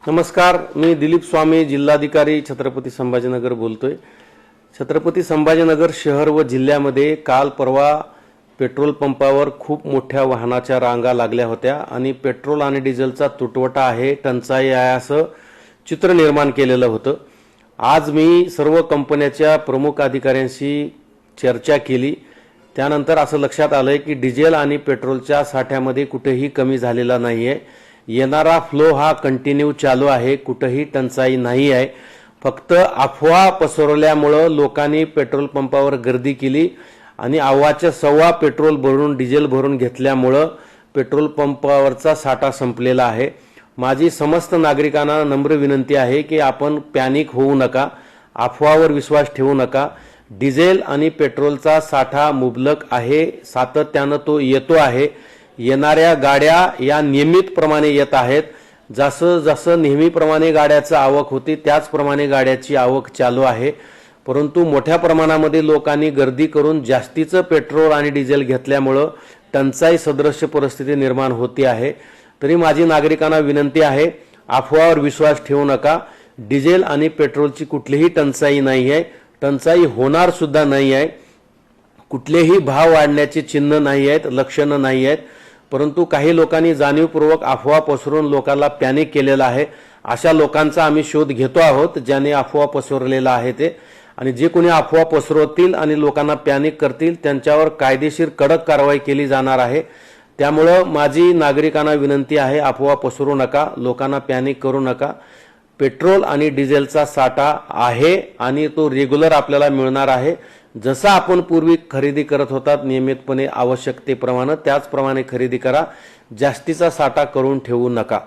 नमस्कार, मी दिलीप स्वामी, जिल्हाधिकारी छत्रपती संभाजीनगर बोलतोय। छत्रपती संभाजीनगर शहर व जिल्ह्यामध्ये काल परवा पेट्रोल पंपावर खूप मोठ्या वाहनाच्या रांगा लागल्या होत्या आणि पेट्रोल आणि डिझेलचा तुटवडा आहे, टंचाई आहे असं चित्र निर्माण केलेलं होतं। आज मी सर्व कंपन्यांच्या प्रमुख अधिकाऱ्यांशी चर्चा केली। त्यानंतर असं लक्षात आलंय की डिझेल आणि पेट्रोलच्या साठ्यामध्ये कुठेही कमी झालेला नाहीये। येणारा फ्लो हा कंटिन्यू चालू आहे, कुठेही टंचाई नाही आहे। फक्त अफवा पसरवल्यामुळे लोकांनी पेट्रोल पंपावर गर्दी केली आणि अव्वाच्या सव्वा पेट्रोल भरून डिझेल भरून घेतल्यामुळे पेट्रोल पंपावरचा साठा संपलेला आहे। माझी समस्त नागरिकांना नम्र विनंती आहे की आपण पॅनिक होऊ नका, अफवावर विश्वास ठेवू नका। डिझेल आणि पेट्रोलचा साठा मुबलक आहे, सातत्याने तो येतो आहे। येणाऱ्या गाड्या या नियमितप्रमाणे येत आहेत। जसं जसं नेहमीप्रमाणे गाड्याची आवक होती त्याचप्रमाणे गाड्याची आवक चालू आहे। परंतु मोठ्या प्रमाणामध्ये लोकांनी गर्दी करून जास्तीचं पेट्रोल आणि डिझेल घेतल्यामुळे टंचाई सदृश्य परिस्थिती निर्माण होती आहे। तरी माझी नागरिकांना विनंती आहे, अफवावर विश्वास ठेवू नका। डिझेल आणि पेट्रोलची कुठलीही टंचाई नाही आहे, टंचाई होणार सुद्धा नाही आहे। कुठलेही भाव वाढण्याची चिन्ह नाही आहेत, लक्षणं नाही आहेत। परंतु काही लोकांनी जाणीवपूर्वक अफवा पसरवून लोकांना पॅनिक केलेला आहे। अशा लोकांचा आम्ही शोध घेतो आहोत ज्यांनी अफवा पसरवलेला आहे ते, आणि जे कोणी अफवा पसरवतील आणि लोकांना पॅनिक करतील त्यांच्यावर कायदेशीर कडक कारवाई केली जाणार आहे। त्यामुळे माझी नागरिकांना विनंती आहे, अफवा पसरवू नका, लोकांना पॅनिक करू नका। पेट्रोल आणि डिझेलचा साठा आहे आणि तो रेग्युलर आपल्याला मिळणार आहे। जसं आपण पूर्वी खरेदी करत होतात नियमितपणे आवश्यकतेप्रमाणे, त्याचप्रमाणे खरेदी करा। जास्तीचा साठा करून ठेवू नका।